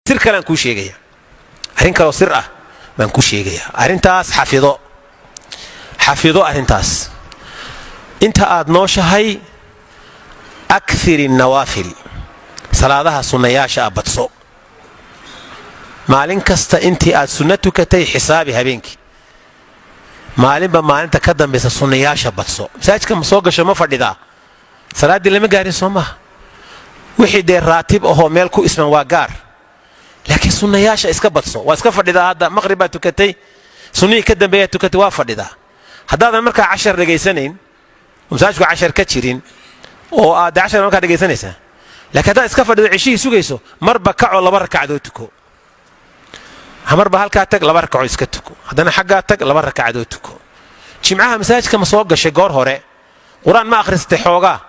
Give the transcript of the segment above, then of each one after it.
sir kale aan kuu sheegaya arrin kaloo sir ah baan kuu sheegaya arrintaas xafido arrintaas inta aad nooshahay akthir an-nawaafil salaadaha sunnayaasha abadso maalin kasta intii aad sunna tukatay xisaabi habeenkii maalinba maalinta ka dambaysa sunnayaasha badso masaajidka ma soo gasho ma fadhidaa salaadii lama gaarin soo maaha wixii dee raatib ahoo meel ku isman waa gaar laakiin sunnayaasha iska badso waa iska fadhidaa hadda maqrib baa tukatay sunnihii ka dambeeyaa tukatay waa fadhidaa haddaadan markaa cashar dhegaysanayn masaajidku cashar ka jirin oo aad cashar markaa dhegaysanaysaa laakiin haddaad iska fadhido cishihii sugayso marba kacoo 2 rakcadood tuko marba halkaa tag 2 rakcadood iska tuko haddana xaggaa tag 2 rakcadood tuko jimcaha masaajidka ma soo gashay goor hore quraan ma akhristay xoogaa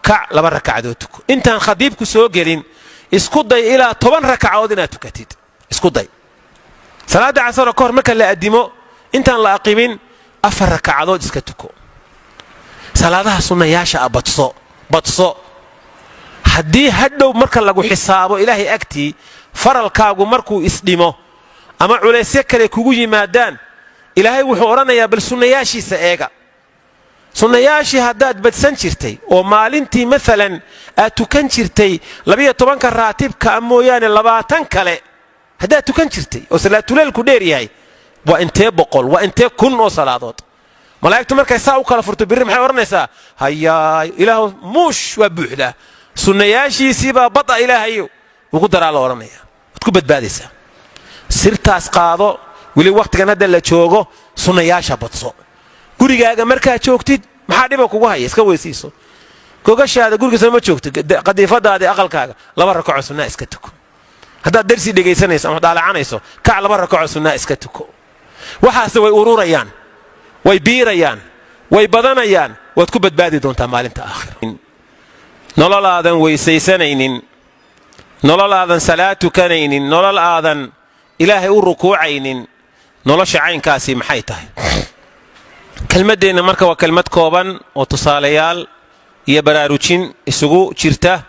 kac 2 rakcadood tuko intaan khadiibku soo gelin isku day ilaa 10 rakcadood inaad tukatid isku day salaada casar ka hor marka la adimo intaan la aqibin 4 rakcadood iska tuko salaadaha sunnayaasha badso haddii hadhow marka lagu xisaabo ilaahay agtii faralkaagu markuu isdhimo ama culaysyo kale kugu yimaadaan ilaahay wuxuu oranayaa bal sunnayaashiisa eega sunnayaashii haddaad badsan jirtay oo maalintii maalan aad tukan jirtay 12 raatibka mooyaane 20 kale haddaad tukan jirtay oo salaatuleelku dheer yahay waa intee boqol waa intee kun oo salaadood malaa'igtu markay saa u kala furto birri maxay oranaysaa hayaa ilaahu muush waa buuxda sunnayaashiisii baa bada ilaahayo ugu daraa la oranayaa wad ku badbaadaysaa sirtaas qaado wili waqtigan hadda la joogo sunnayaasha badso gurigaaga markaa joogtid maxaa dhiba kugu haya iska weysiiso gogashaada gurigiisa ma joogto qadiifadaada aqalkaaga 2 rakcadood sunna iska tuko haddaad darsi dhegaysanayso ama daalacanayso kac 2 rakcadood sunna iska tuko waxaas way ururayaan way biirayaan way badanayaan waad ku badbaadi doontaa maalinta aakhir nololaadan weysaysanaynin nololaadan salaad tukanaynin nololaadan ilaahay u rukuucaynin nolosha caynkaasi maxay tahay kelmaddeena marka waa kelmad kooban oo tusaalayaal iyo baraarujin isugu jirta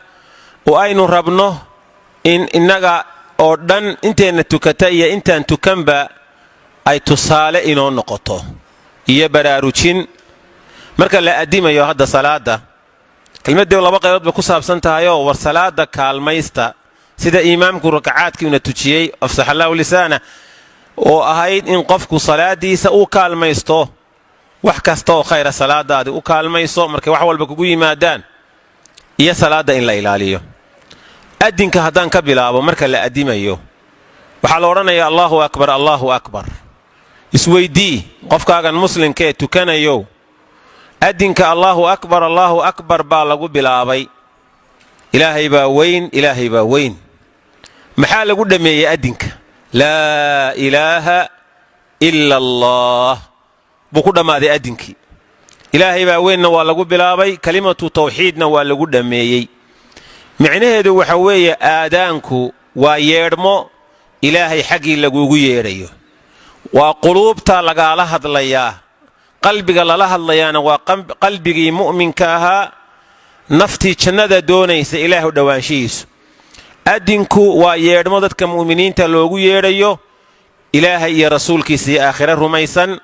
oo aynu rabno in innaga oo dhan inteena tukata iyo intaan tukanba ay tusaale inoo noqoto iyo baraarujin marka la adimayo hadda salaada kelmaddeedu 2 qaybood ba ku saabsan tahay oo war salaada kaalmaysta sida imaamku rakcaadkii una tujiyay afsahallahu lisaana oo ahayd in qofku salaadiisa uu kaalmaysto wax kasta oo khayra salaadaadi u kaalmayso markay wax walba kugu yimaadaan iyo salaada in la ilaaliyo adinka haddaan ka bilaabo marka la adimayo waxaa la oranayaa Allahu akbar isweydii qofkaagan muslimka ee tukanayo adinka Allahu akbar baa lagu bilaabay ilaahay baa weyn maxaa lagu dhameeyay adinka laa ilaaha illa allah buu ku dhamaaday adinkii ilaahay baa weynna waa lagu bilaabay kalimatu tawxiidna waa lagu dhameeyay macnaheedu waxa weeye aadaanku waa yeedhmo ilaahay xaqii lagugu yeedhayo waa quluubta lagala hadlayaa qalbiga lala hadlayaana waa qalbigii mu'minka ahaa naftii jannada doonaysa ilaahu dhawaanshihiisu adinku waa yeedhmo dadka mu'miniinta loogu yeedhayo ilaahay iyo rasuulkiisa iyo aakhira rumaysan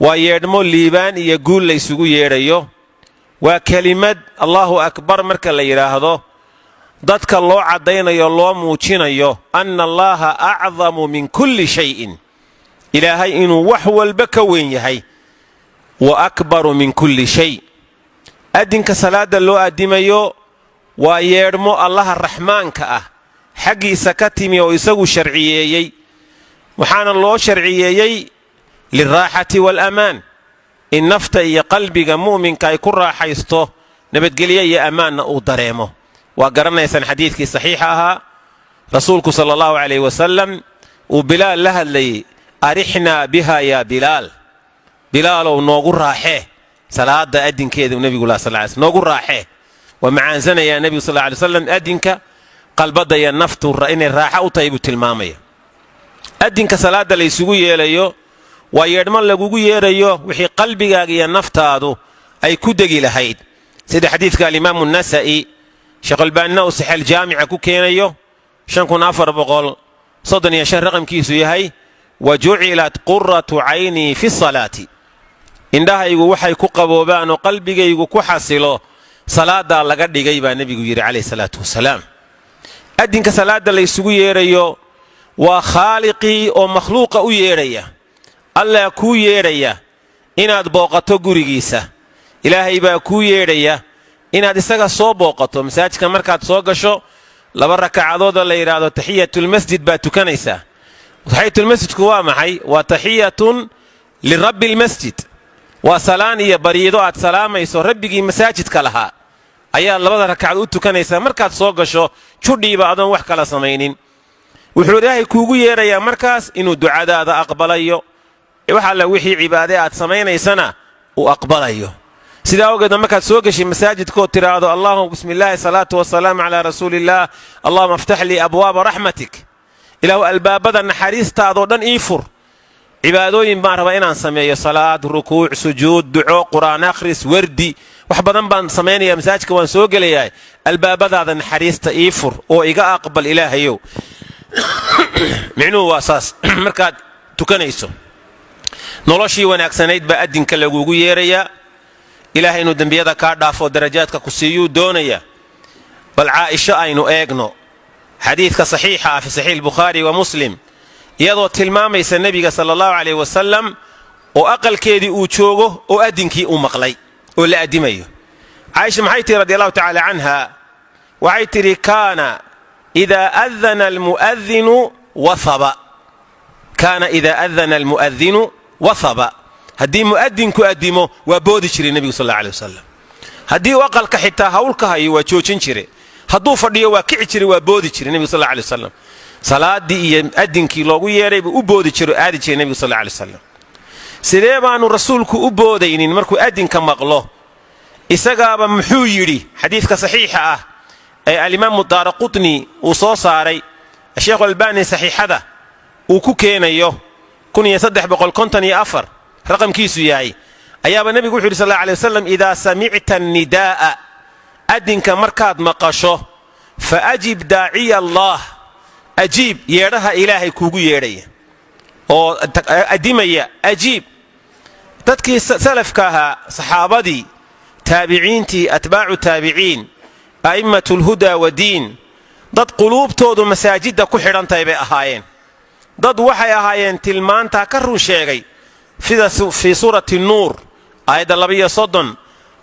waa yeedhmo liibaan iyo guul la isugu yeedhayo waa kelimad Allahu akbar marka la yiraahdo dadka loo cadaynayo loo muujinayo anna Allaha a'zamu min kulli shay'in ilaahay inuu wax walba ka weyn yahay wa akbaru min kulli shay adinka salaada loo adimayo waa yeedhmo Allaha raxmaanka ah xaqiisa ka timi oo isagu sharciyeeyay waxaana loo sharciyeeyay liraaxati wal amaan in nafta iyo qalbiga mu'minka ay ku raaxaysto nabadgelyo iyo amaanna uu dareemo waa garanaysan xadiidkii saxiixa ahaa rasuulku sallallahu alayhi wasallam uu bilaal la hadlayay arixna biha ya bilaal oo noogu raaxee salaada adinkeeda nabigu sallallahu alayhi wasallam noogu raaxee wa macaanzana ya nabigu sallallahu alayhi wasallam adinka qalbada iyo naftu inay raaxa u tahay buu tilmaamaya adinka salaada la isugu yeelayo waa yeedhmo lagugu yeerayo wixii qalbigaaga iyo naftaadu ay ku degi lahayd sida xadiidka al-Imam an-Nasa'i Sheekh Albani oo Sahih al-Jaami'a ku keenayo 5400 35 raqamkiisu yahay wajucilat quratu caynii fi salaati indhahaygu waxay ku qaboobaan oo qalbigaygu ku xasilo salaadaa laga dhigay baa nebigu yidhi calayhi salaatu wasalaam. adinka salaada la isugu yeedhayo waa khaaliqii oo makhluuqa u yeedhaya, allah kuu yeedhaya inaad booqato gurigiisa, ilaahay baa kuu yeedhaya inaad isaga soo booqato. masaajidka markaad soo gasho 2 rakacadoodoo la yidhaahdo taxiyatulmasjid baad tukanaysaa. taxiyatulmasjidku waa maxay? waa taxiyatun lirabbi lmasjid, waa salaan iyo bariido aad salaamayso rabbigii masaajidka lahaa ayaa 2 rakacad u tukanaysaa markaad soo gasho judhiiba adoon wax kala samaynin. wuxuu ilaahay kuugu yeedhayaa markaas inuu ducadaada aqbalayo, wax alla wixii cibaade aad samaynaysana uu aqbalayo. sidaa awgeedna markaad soo gashay masaajidkood tiraahdo allahuma bismillaahi salaatu wasalaamu calaa rasuulillaah allahuma aftax lii abwaaba raxmatik, ilaahu albaabada naxariistaadoo dhan ii fur. cibaadooyin baan rabaa inaan sameeyo, salaad, rukuuc, sujuud, duco, qur'aan akhris, wardi, wax badan baan samaynayaa, masaajidka waan soo gelayaa, albaabadaada naxariista ii fur oo iga aqbal ilaahayow. micnuhu waa saas. markaad tukanayso noloshii wanaagsanayd baa adinka lagugu yeerayaa, ilaahay inuu dembiyada kaa dhaafo darajaadka ku siiyuu doonaya. bal caaisha aynu eegno xadiidka saxiixa ah fi saxiix bukhaari wa muslim, iyadoo tilmaamaysa nebiga sala allahu calayh wasalam oo aqalkeedii uu joogo oo adinkii uu maqlay oo la adimayo. caaisha maxay tihi radi allahu tacaala canha? waxay tidhi kaana idaa adana almu'adinu wahaba. kaana idaa adana almu'adinu wahaba. haddii mu'adinku adimo waa boodi jiray nebigu sal alla alay wasalam. haddii uu aqalka xitaa hawlka hayo waa joojin jire, hadduu fadhiyo waa kici jiray, waa boodi jiray nebigu sal alla alay wasalam. salaadii iyo adinkii loogu yeedhay buu u boodi jiro aadi jiray nebigu sal alla alay wasalam. sidee baanu rasuulku u boodaynin markuu adinka maqlo? isagaaba muxuu yidhi? xadiidka saxiixa ah ee alimaamu daaraqutni uu soo saaray, sheekhu albaani saxiixada uu ku keenayo 1354 raqamkiisu yahay, ayaaba nebigu wuxu yidhi sal alla alay wasalam idaa samicta annidaa'a, adinka markaad maqasho fa ajib daaciya allah, ajiib yeedhaha ilaahay kuugu yeedhaya oo adimaya, ajiib. dadkii salafka ahaa, saxaabadii, taabiciintii, atbaacu taabiciin, a'immatulhudaa wadiin, dad quluubtoodu masaajidda ku xidhantahay bay ahaayeen. dad waxay ahaayeen tilmaantaa ka run sheegay sida fii suurati nuur aayadda 32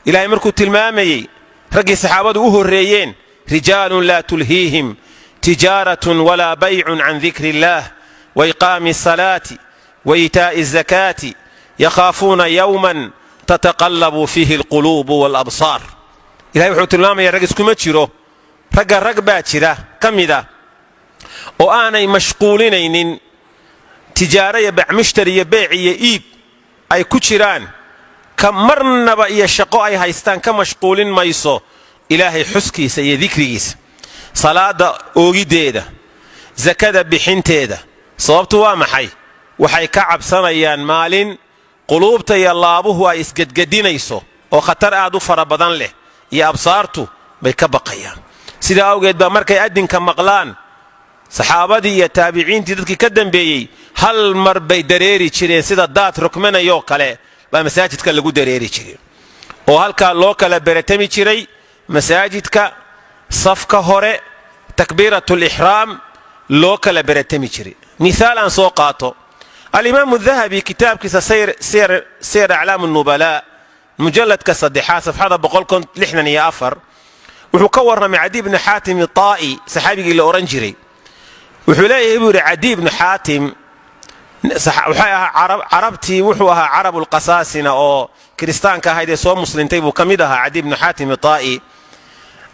ilaahay markuu tilmaamayey raggii saxaabadu u horreeyeen, rijaalun laa tulhiihim tijaaratun walaa baycun can dikri illaah waiqaami asalaati waitaa'i azakaati yakhaafuuna yowman tataqallabu fiihi alquluubu waalabsaar. ilahay wuxuu tilmaamaya rag iskuma jiro, ragga rag baa jira ka mida oo aanay mashquulinaynin tijaaro iyo bacmushtari iyo beec iyo iib ay ku jiraan, ka marnaba iyo shaqo ay haystaan ka mashquulin mayso ilaahay xuskiisa iyo dikrigiisa, salaada oogiddeeda, sakada bixinteeda. sababtu waa maxay? waxay ka cabsanayaan maalin quluubta iyo laabuhu ay isgedgedinayso oo khatar aad u fara badan leh, iyo absaartu bay ka baqayaan. sidaa awgeed baa markay adinka maqlaan saxaabadii iyo taabiciintii dadkii ka dambeeyey hal mar bay dareeri jireen, sida daad rukmanayoo kale baa masaajidka lagu dareeri jiray oo halkaa loo kala beratami jiray. masaajidka safka hore takbiiratulixraam loo kala beratami jiray. mihaal aan soo qaato, alimaamu dahabi kitaabkiisa siyar aclaam nubalaa mujalladka 3 safxada 164 wuxuu ka warramay cadi ibnu xaatim taa'i, saxaabigii la odhan jiray. wuxuu leeyahay buu yidhi cadi ibnu xaatim waxay ahaa carabtii, wuxuu ahaa carabulqasaasina oo kiristaanka ahayd ee soo muslintay buu ka mid ahaa cadi ibnu xaatim taa'i.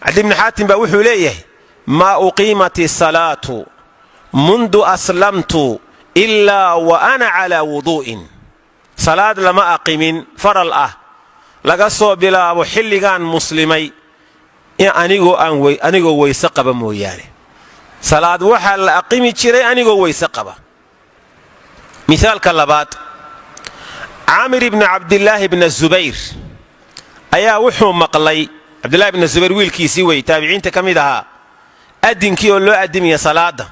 cadi ibnu xaatim baa wuxuu leeyahay maa uqiimat isalaatu mundu aslamtu ilaa wa ana calaa wuduu'in. salaad lama aqimin faral ah laga soo bilaabo xilligaan muslimay anigoo weyse qaba mooyaane. salaad waxaa la aqimi jiray anigoo weyse qaba. mithaalka labaad, caamir ibni cabdillaahi ibna zubayr ayaa wuxuu maqlay, cabdillahi ibna zubayr wiilkiisii wey, taabiciinta ka mid ahaa, adinkii oo loo adimaya salaada.